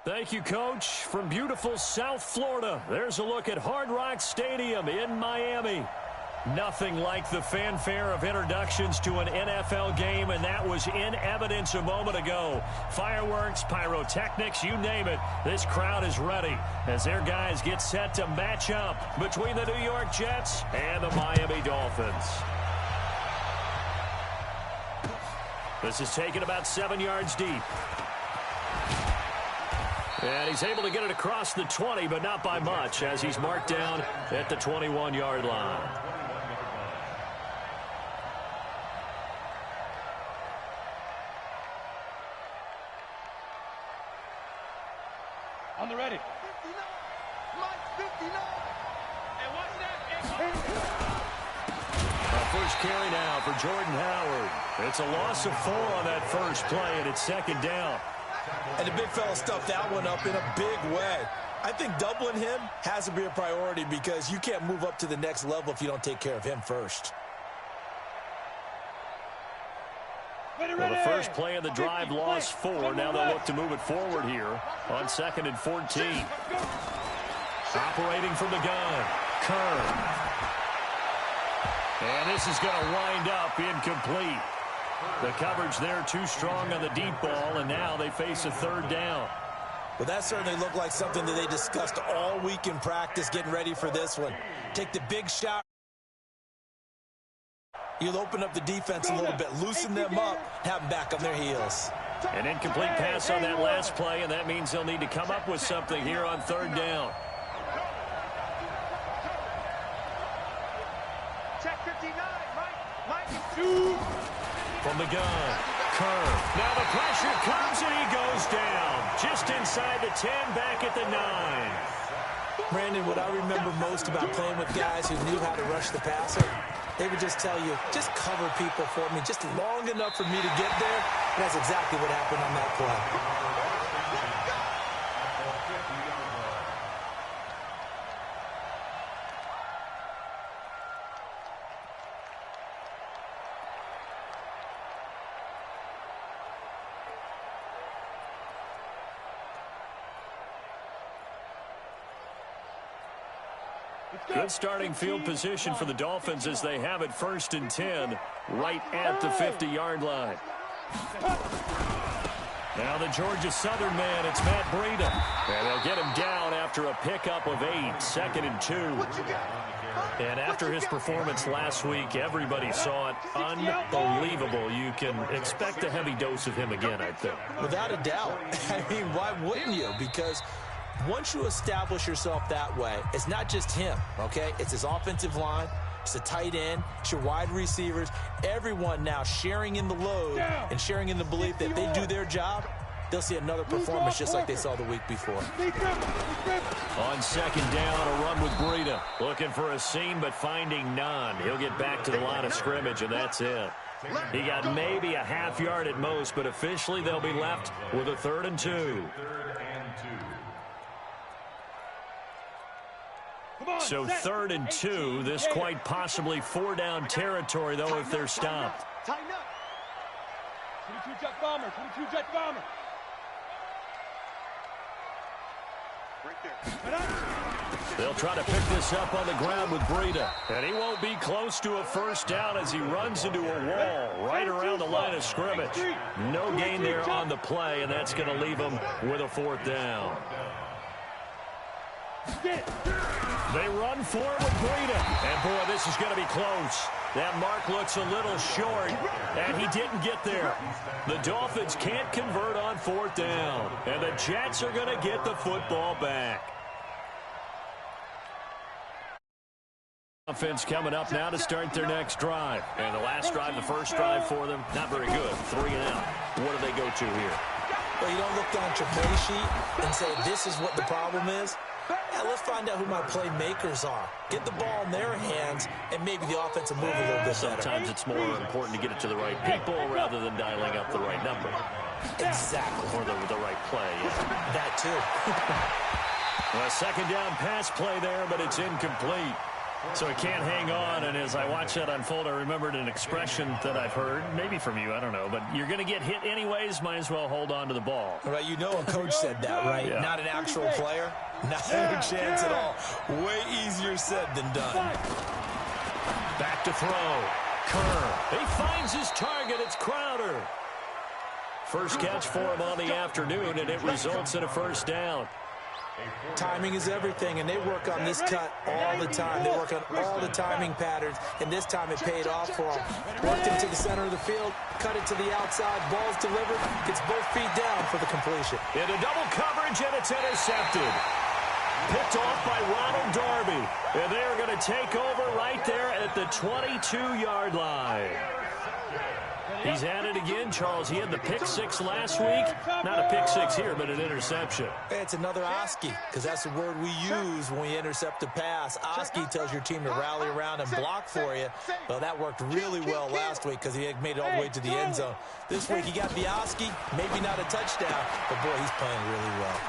Thank you, Coach. From beautiful South Florida, there's a look at Hard Rock Stadium in Miami. Nothing like the fanfare of introductions to an NFL game, and that was in evidence a moment ago. Fireworks, pyrotechnics, you name it. This crowd is ready as their guys get set to match up between the New York Jets and the Miami Dolphins. This is taken about 7 yards deep. And he's able to get it across the 20, but not by much, as he's marked down at the 21-yard line. On the ready. 59. Mike 59. And watch that. First carry now for Jordan Howard. It's a loss of 4 on that first play, and it's second down. And the big fella stuffed that one up in a big way. I think doubling him has to be a priority because you can't move up to the next level if you don't take care of him first. Well, the first play of the drive lost 4. Now they'll look to move it forward here on 2nd and 14. Operating from the gun. Kerr. And this is going to wind up incomplete. The coverage there too strong on the deep ball, and now they face a third down. Well, that certainly looked like something that they discussed all week in practice getting ready for this one. Take the big shot. You'll open up the defense a little bit, loosen them up, have them back on their heels. An incomplete pass on that last play, and that means they'll need to come up with something here on third down. Check 59. Mike. From the gun, Kerr. Now the pressure comes, and he goes down. Just inside the 10, back at the 9. Brandon, what I remember most about playing with guys who knew how to rush the passer, they would just tell you, just cover people for me, just long enough for me to get there. And that's exactly what happened on that play. Good starting field position for the Dolphins as they have it 1st and 10 right at the 50-yard line. Now the Georgia Southern man, it's Matt Breida. And they'll get him down after a pickup of 8, 2nd and 2. And after his performance last week, everybody saw it unbelievable. You can expect a heavy dose of him again, I think. Without a doubt. I mean, why wouldn't you? Because once you establish yourself that way, it's not just him, okay? It's his offensive line, it's the tight end, it's your wide receivers, everyone now sharing in the load and sharing in the belief that if they do their job, they'll see another performance just like they saw the week before. On 2nd down, a run with Breida. Looking for a seam, but finding none. He'll get back to the line of scrimmage, and that's it. He got maybe a half yard at most, but officially they'll be left with a 3rd and 2. So 3rd and 2, this quite possibly 4-down territory, though, if they're stopped. Tighten up. 22 jet bomber, 22 jet bomber. Right there. They'll try to pick this up on the ground with Breida. And he won't be close to a 1st down as he runs into a wall right around the line of scrimmage. No gain there on the play, and that's going to leave him with a 4th down. They run forward with Breida. And, boy, this is going to be close. That mark looks a little short, and he didn't get there. The Dolphins can't convert on 4th down, and the Jets are going to get the football back. Offense coming up now to start their next drive. And the last drive, the first drive for them, not very good. 3 and out. What do they go to here? Well, you don't look down at your play sheet and say, this is what the problem is. Yeah, let's find out who my playmakers are. Get the ball in their hands, and maybe the offense will move a little bit better. Sometimes it's more important to get it to the right people rather than dialing up the right number. Exactly. Or the right play. Yeah. That, too. A 2nd down pass play there, but it's incomplete. So he can't hang on, and as I watch that unfold, I remembered an expression that I've heard, maybe from you, I don't know, but you're going to get hit anyways, might as well hold on to the ball. Right, you know a coach said that, right? Yeah. Not an actual player. Not a chance at all. Way easier said than done. Back to throw. Kerr. He finds his target. It's Crowder. First catch for him on the afternoon, and it results in a first down. Timing is everything, and they work on this cut all the time. They work on all the timing patterns, and this time it paid off for them. Worked him to the center of the field, cut it to the outside, ball's delivered, gets both feet down for the completion. Into double coverage, and it's intercepted. Picked off by Ronald Darby, and they are going to take over right there at the 22-yard line. He's at it again, Charles. He had the pick six last week. Not a pick six here, but an interception. It's another Oski, because that's the word we use when we intercept a pass. Oski tells your team to rally around and block for you. Well, that worked really well last week because he had made it all the way to the end zone. This week he got the Oski, maybe not a touchdown, but boy, he's playing really well.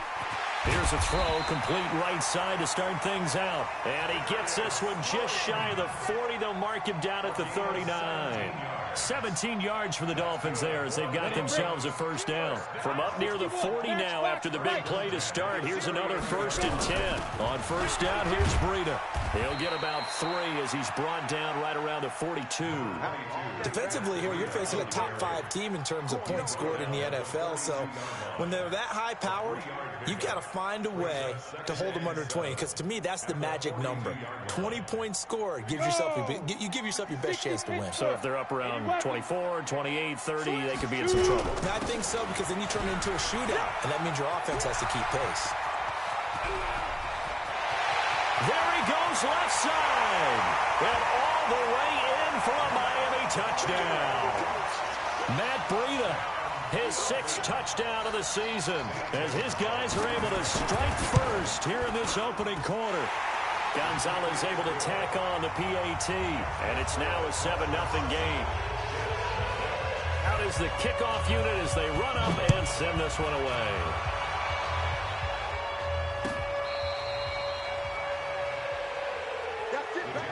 Here's a throw, complete right side to start things out. And he gets this one just shy of the 40. They'll mark him down at the 39. 17 yards for the Dolphins there as they've got themselves a first down. From up near the 40 now after the big play to start. Here's another 1st and 10. On first down, here's Breida. He'll get about 3 as he's brought down right around the 42. Defensively here, you're facing a top 5 team in terms of points scored in the NFL. So when they're that high powered, you've got to find a way to hold them under 20, because to me, that's the magic number. 20 points scored gives yourself you give yourself your best chance to win. So if they're up around 24, 28, 30, they could be in some trouble. I think so, because then you turn it into a shootout, and that means your offense has to keep pace. There he goes left side. And all the way in for a Miami touchdown. Matt Breida, his 6th touchdown of the season, as his guys are able to strike first here in this opening quarter. Gonzalez able to tack on the PAT, and it's now a 7-0 game. Out is the kickoff unit as they run up and send this one away. That's it, baby.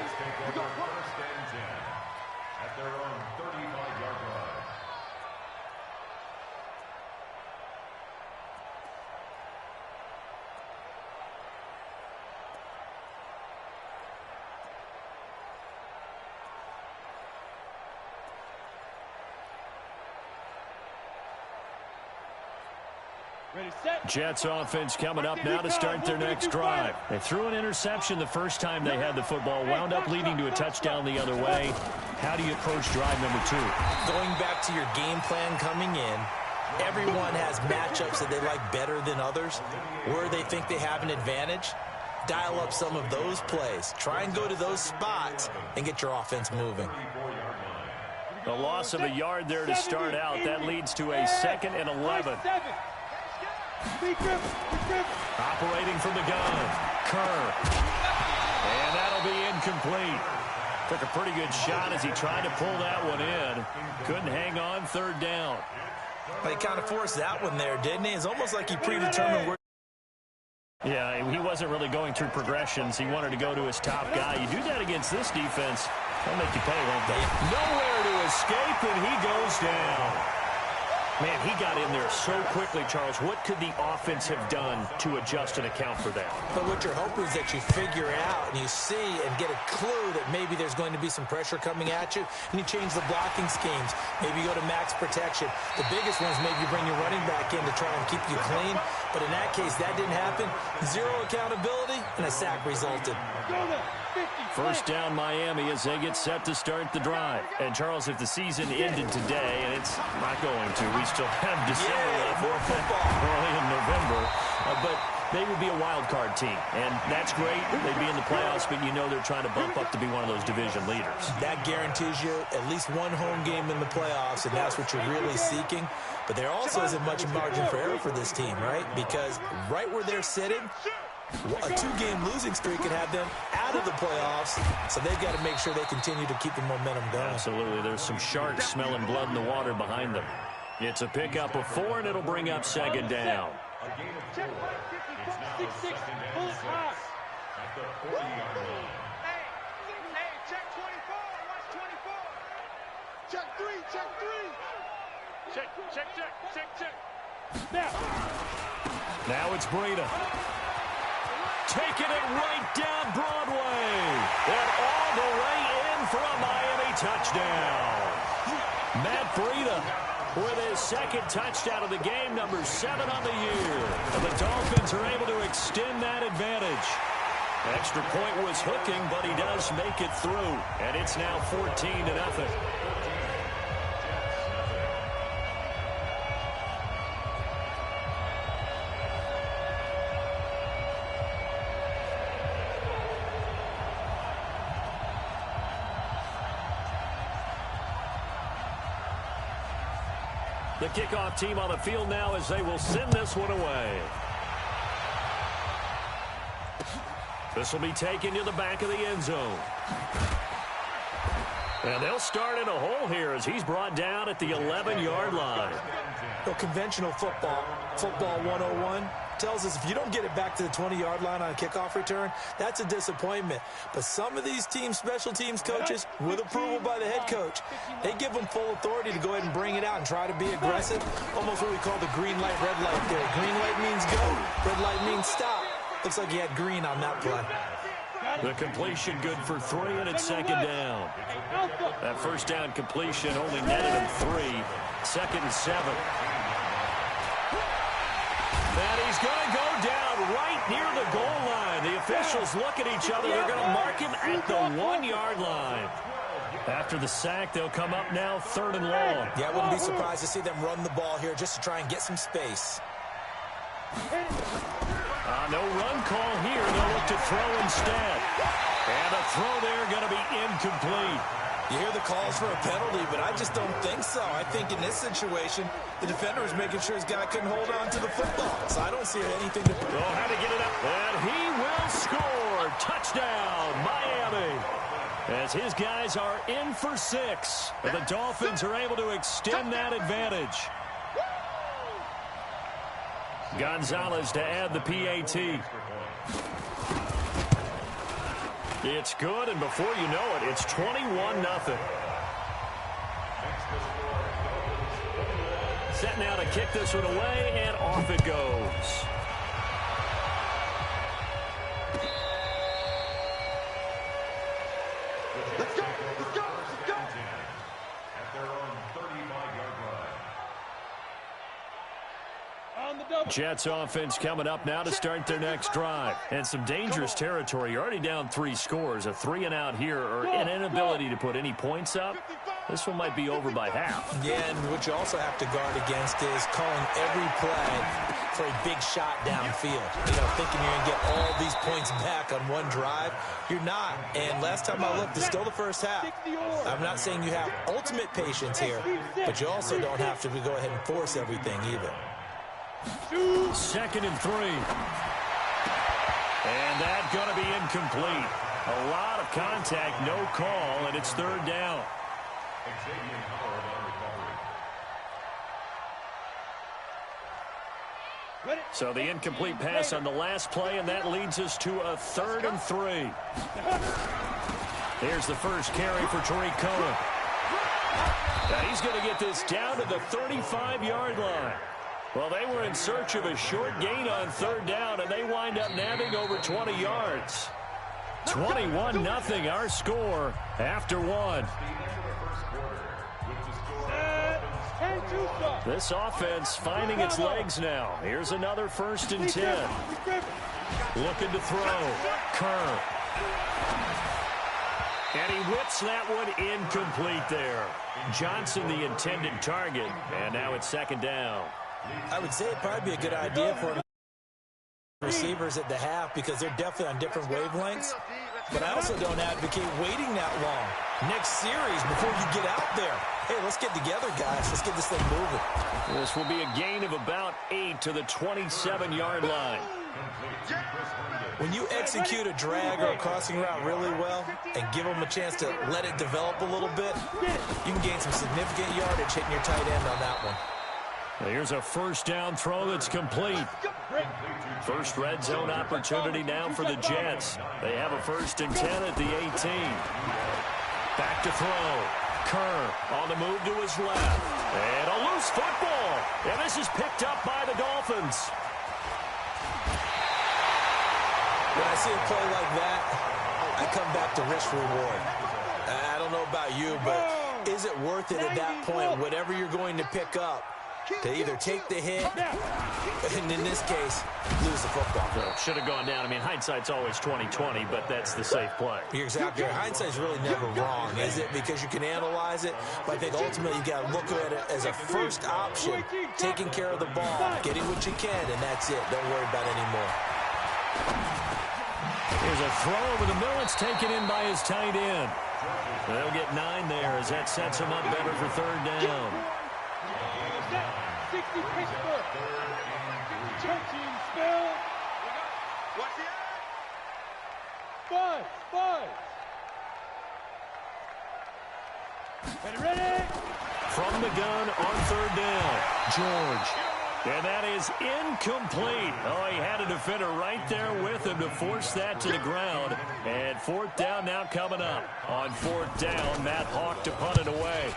We go first. First and 10 at their own 35-yard line. Ready, set. Jets offense coming up now to start their next drive. They threw an interception the first time they had the football, wound up leading to a touchdown the other way. How do you approach drive number 2? Going back to your game plan coming in, everyone has matchups that they like better than others, where they think they have an advantage. Dial up some of those plays. Try and go to those spots and get your offense moving. A loss of a yard there to start out. That leads to a 2nd and 11. Operating from the gun. Kerr. And that'll be incomplete. Took a pretty good shot as he tried to pull that one in. Couldn't hang on, 3rd down. He kind of forced that one there, didn't he? It's almost like he predetermined where. Yeah, he wasn't really going through progressions. He wanted to go to his top guy. You do that against this defense, they'll make you pay, won't they? Nowhere to escape, and he goes down. Man, he got in there so quickly, Charles. What could the offense have done to adjust and account for that? But what you're hoping is that you figure out and you see and get a clue that maybe there's going to be some pressure coming at you, and you change the blocking schemes. Maybe you go to max protection. The biggest one is maybe you bring your running back in to try and keep you clean. But in that case, that didn't happen. 0 accountability, and a sack resulted. First down Miami as they get set to start the drive. And, Charles, if the season ended today, and it's not going to, we still have December left, more football early in November, but they would be a wild card team. And that's great. They'd be in the playoffs, but you know they're trying to bump up to be one of those division leaders. That guarantees you at least one home game in the playoffs, and that's what you're really seeking. But there also isn't much margin for error for this team, right? Because right where they're sitting, a 2-game losing streak could have them out of the playoffs, so they've got to make sure they continue to keep the momentum going. Absolutely. There's some sharks smelling blood in the water behind them. It's a pickup of 4, and it'll bring up 2nd down. Check right, 54, 6-6, full pass. At the 40-yard line. Check 24. Watch 24. Check 3. Check 3. Now. Now it's Breida. Taking it right down Broadway. And all the way in for a Miami touchdown. Matt Breida with his second touchdown of the game, number 7 on the year. And the Dolphins are able to extend that advantage. Extra point was hooking, but he does make it through. And it's now 14-0. The kickoff team on the field now as they will send this one away. This will be taken to the back of the end zone. And they'll start in a hole here as he's brought down at the 11-yard line. So conventional football 101, tells us if you don't get it back to the 20-yard line on a kickoff return, that's a disappointment. But some of these teams, special teams coaches, with approval by the head coach, they give them full authority to go ahead and bring it out and try to be aggressive. Almost what we call the green light, red light there. Green light means go, red light means stop. Looks like he had green on that play. The completion good for 3, and it's second down. That first down completion only netted him 3. Second and 7. And he's going to go down right near the goal line. The officials look at each other. They're going to mark him at the 1-yard line. After the sack, they'll come up now 3rd and long. Yeah, I wouldn't be surprised to see them run the ball here just to try and get some space. No run call here. They'll look to throw instead. And a throw there going to be incomplete. You hear the calls for a penalty, but I just don't think so. I think in this situation, the defender was making sure his guy couldn't hold on to the football. So I don't see anything to... Oh, how to get it up. And he will score. Touchdown, Miami. As his guys are in for 6. And the Dolphins are able to extend that advantage. Gonzalez to add the PAT. It's good, and before you know it, it's 21-0. Set now to kick this one away, and off it goes. Let's go. Let's go. Let's go. At their own 35-yard line. On the double. Jets offense coming up now to start their next drive. And some dangerous territory. You're already down 3 scores. A 3-and-out here or an inability to put any points up. This one might be over by half. Yeah, and what you also have to guard against is calling every play for a big shot downfield. You know, thinking you're going to get all these points back on one drive. You're not. And last time I looked, it's still the first half. I'm not saying you have ultimate patience here, but you also don't have to go ahead and force everything either. 2nd and 3. And that's going to be incomplete. A lot of contact, no call, and it's 3rd down. So the incomplete pass on the last play, and that leads us to a 3rd and 3. Here's the first carry for Tariq Cohen. Now he's going to get this down to the 35-yard line. Well, they were in search of a short gain on 3rd down, and they wind up nabbing over 20 yards. 21-0 our score after 1. This offense finding its legs now. Here's another 1st and 10. Looking to throw. Kerr. And he whips that one incomplete there. Johnson the intended target. And now it's 2nd down. I would say it'd probably be a good idea for receivers at the half because they're definitely on different wavelengths. But I also don't advocate waiting that long. Next series before you get out there. Hey, let's get together, guys. Let's get this thing moving. This will be a gain of about 8 to the 27-yard line. When you execute a drag or a crossing route really well and give them a chance to let it develop a little bit, you can gain some significant yardage hitting your tight end on that one. Here's a 1st down throw that's complete. First red zone opportunity now for the Jets. They have a 1st and 10 at the 18. Back to throw. Kerr on the move to his left. And a loose football. And this is picked up by the Dolphins. When I see a play like that, I come back to risk reward. I don't know about you, but is it worth it at that point, whatever you're going to pick up, to either take the hit, and in this case, lose the football? Well, should have gone down. I mean, hindsight's always 20/20, but that's the safe play. You're exactly right. Hindsight's really never wrong, is it? Because you can analyze it, but I think ultimately you got to look at it as a first option, taking care of the ball, getting what you can, and that's it. Don't worry about it anymore. Here's a throw over the middle. It's taken in by his tight end. They'll get 9 there as that sets him up better for third down. 60 Pittsburgh. 13 spill. What's the 5. Ready? From the gun on third down, George. And that is incomplete. Oh, he had a defender right there with him to force that to the ground. And fourth down now coming up. On fourth down, Matt Hawk to punt it away.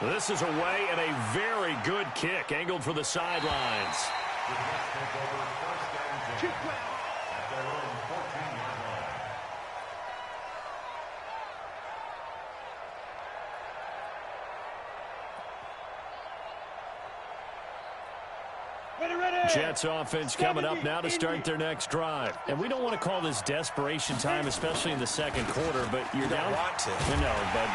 This is away and a very good kick angled for the sidelines. Jets offense coming up now to start their next drive. And we don't want to call this desperation time, especially in the second quarter, but you're down. Want to. No, but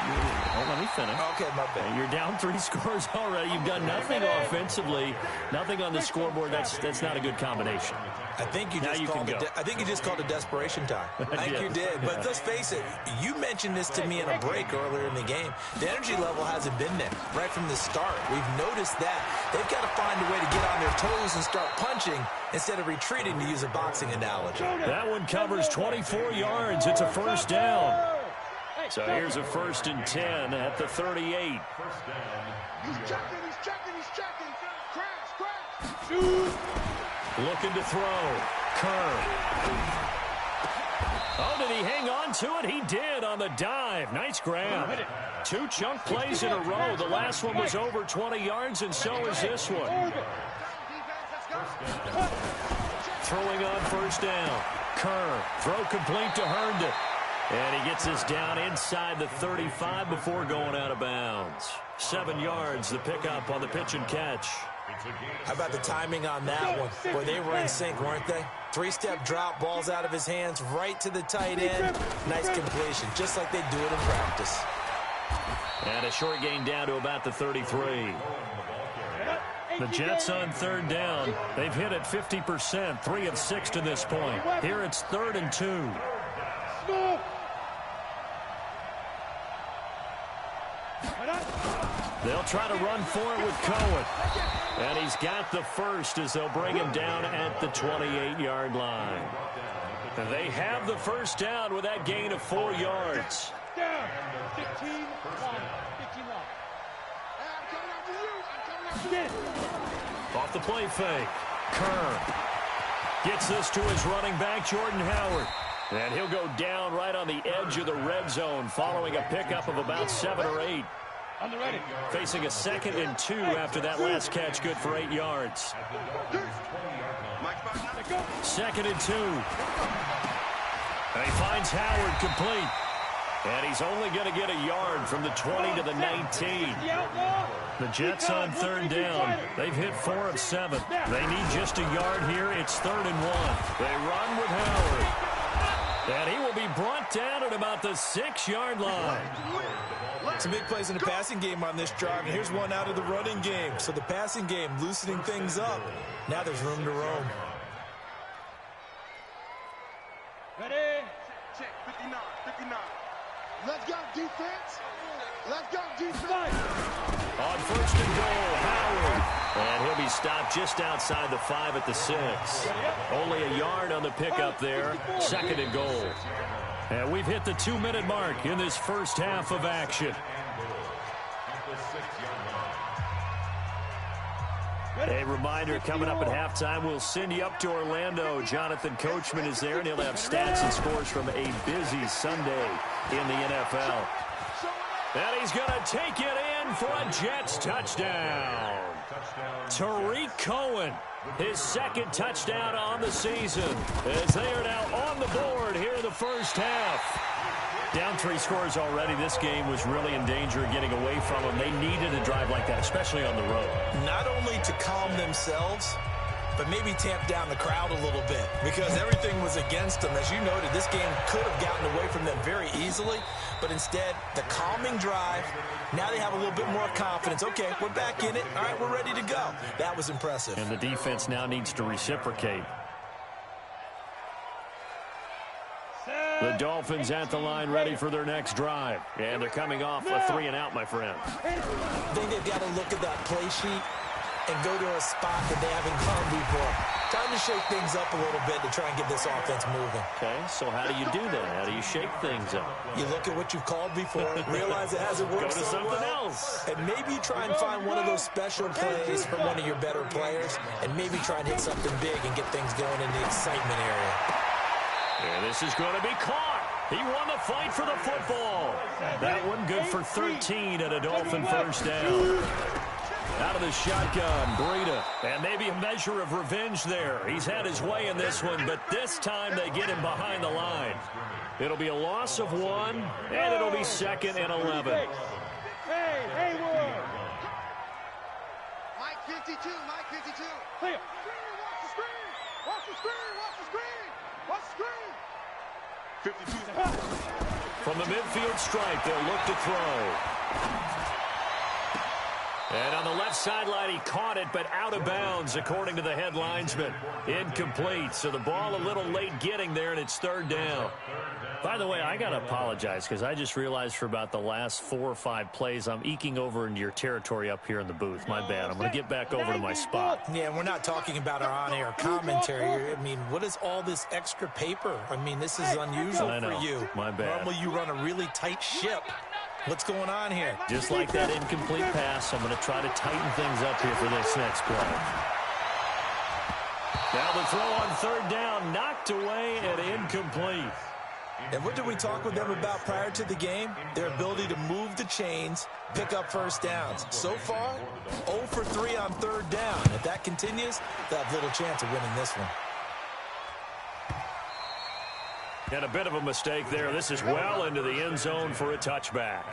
let me finish. Okay, my bad. You're down 3 scores already. You've done nothing offensively, nothing on the scoreboard. That's not a good combination. I think you just called it desperation time. I think you did. But let's face it, you mentioned this to me in a break earlier in the game. The energy level hasn't been there right from the start. We've noticed that. They've got to find a way to get on their toes and start punching instead of retreating, to use a boxing analogy. That one covers 24 yards. It's a first down. So here's a 1st and 10 at the 38. He's checking. Crash. Shoot. Looking to throw. Kerr. Oh, did he hang on to it? He did on the dive. Nice grab. 2 chunk plays in a row. The last one was over 20 yards, and so is this one. Throwing on first down. Kerr. Throw complete to Herndon. And he gets us down inside the 35 before going out of bounds. 7 yards, the pickup on the pitch and catch. How about the timing on that one? Boy, they were in sync, weren't they? 3-step drop, balls out of his hands, right to the tight end. Nice completion, just like they do it in practice. And a short gain down to about the 33. The Jets on third down. They've hit it 50%, 3 of 6 to this point. Here it's 3rd and 2. They'll try to run for it with Cohen. And he's got the first as they'll bring him down at the 28-yard line. And they have the first down with that gain of 4 yards. Down. 15 long. Off the play fake. Kerr gets this to his running back, Jordan Howard. And he'll go down right on the edge of the red zone following a pickup of about 7 or 8. On the ready. Facing a 2nd and 2 after that last catch, good for 8 yards. 2nd and 2. And he finds Howard complete. And he's only going to get a yard from the 20 to the 19. The Jets on third down. They've hit 4 of 7. They need just a yard here. It's 3rd and 1. They run with Howard. And he will be brought down at about the 6-yard line. Some big plays in the passing game on this drive, and here's one out of the running game. So the passing game loosening things up. Now there's room to roam. Ready? Check, 59. Let's go, defense. On 1st and goal, Howard. And he'll be stopped just outside the 5 at the 6. Only a yard on the pickup there. 2nd and goal. And we've hit the 2-minute mark in this first half of action. A reminder, coming up at halftime, we'll send you up to Orlando. Jonathan Coachman is there, and he'll have stats and scores from a busy Sunday in the NFL. And he's going to take it in for a Jets touchdown. Tariq Cohen, his second touchdown on the season, as they are now on the board here in the first half. Down 3 scores already. This game was really in danger of getting away from them. They needed a drive like that, especially on the road. Not only to calm themselves, but maybe tamp down the crowd a little bit, because everything was against them. As you noted, this game could have gotten away from them very easily, but instead, the calming drive, now they have a little bit more confidence. Okay, we're back in it. All right, we're ready to go. That was impressive. And the defense now needs to reciprocate. The Dolphins at the line, ready for their next drive. And they're coming off a 3-and-out, my friend. I think they've got to look at that play sheet and go to a spot that they haven't gone before. Time to shake things up a little bit to try and get this offense moving. Okay, so how do you do that? How do you shake things up? You look at what you've called before, realize it hasn't worked Go to so something well, else. and maybe try and find one of those special plays from one of your better players, and maybe try and hit something big and get things going in the excitement area. And this is going to be caught. He won the fight for the football. That one good for 13 and a Dolphin first down. Out of the shotgun, Breida. And maybe a measure of revenge there. He's had his way in this one, but this time they get him behind the line. It'll be a loss of 1, and it'll be 2nd and 11. Hey, Haywood. Mike 52, Mike 52. Clear. Watch the screen. Watch the screen. Watch the screen. Watch the screen. 52. From the midfield stripe, they'll look to throw. And on the left sideline, he caught it, but out of bounds, according to the head linesman. Incomplete, so the ball a little late getting there, and it's 3rd down. By the way, I got to apologize, because I just realized for about the last 4 or 5 plays, I'm eking over into your territory up here in the booth. My bad. I'm going to get back over to my spot. Yeah, we're not talking about our on-air commentary. I mean, what is all this extra paper? I mean, this is unusual for you. My bad. Normally, you run a really tight ship. What's going on here? Just like that incomplete pass, I'm going to try to tighten things up here for this next play. Now the throw on 3rd down, knocked away and incomplete. And what did we talk with them about prior to the game? Their ability to move the chains, pick up first downs. So far, 0 for 3 on 3rd down. If that continues, they'll have little chance of winning this one. And a bit of a mistake there. This is well into the end zone for a touchback.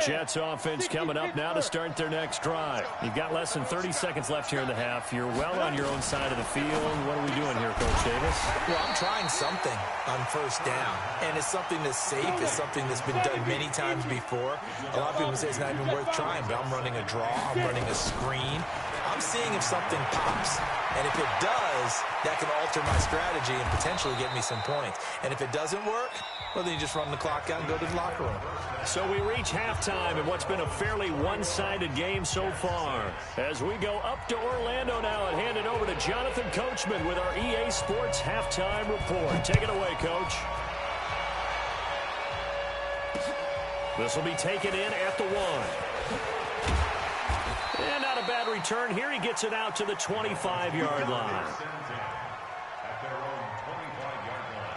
Jets offense coming up now to start their next drive. You've got less than 30 seconds left here in the half. You're well on your own side of the field. What are we doing here, Coach Davis? Well, I'm trying something on 1st down, and it's something that's safe. It's something that's been done many times before. A lot of people say it's not even worth trying, but I'm running a draw. I'm running a screen. I'm seeing if something pops. And if it does, that can alter my strategy and potentially get me some points. And if it doesn't work, well, then you just run the clock out and go to the locker room. So we reach halftime in what's been a fairly one-sided game so far. As we go up to Orlando now and hand it over to Jonathan Coachman with our EA Sports Halftime Report. Take it away, Coach. This will be taken in at the 1. And not a bad return here. He gets it out to the 25-yard line. At their own 25-yard line.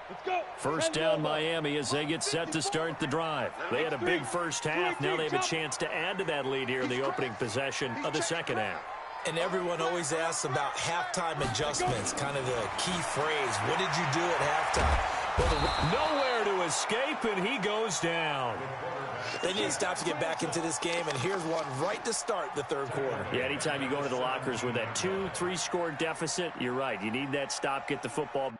Let's go. First down, Miami, as they get set to start the drive. They had a big first half. Now they have a chance to add to that lead here in the opening possession of the second half. And everyone always asks about halftime adjustments, kind of the key phrase. What did you do at halftime? Well, nowhere to escape, and he goes down. They need to stop to get back into this game, and here's one right to start the 3rd quarter. Yeah, anytime you go into the lockers with that 2-3 score deficit, you're right. You need that stop, get the football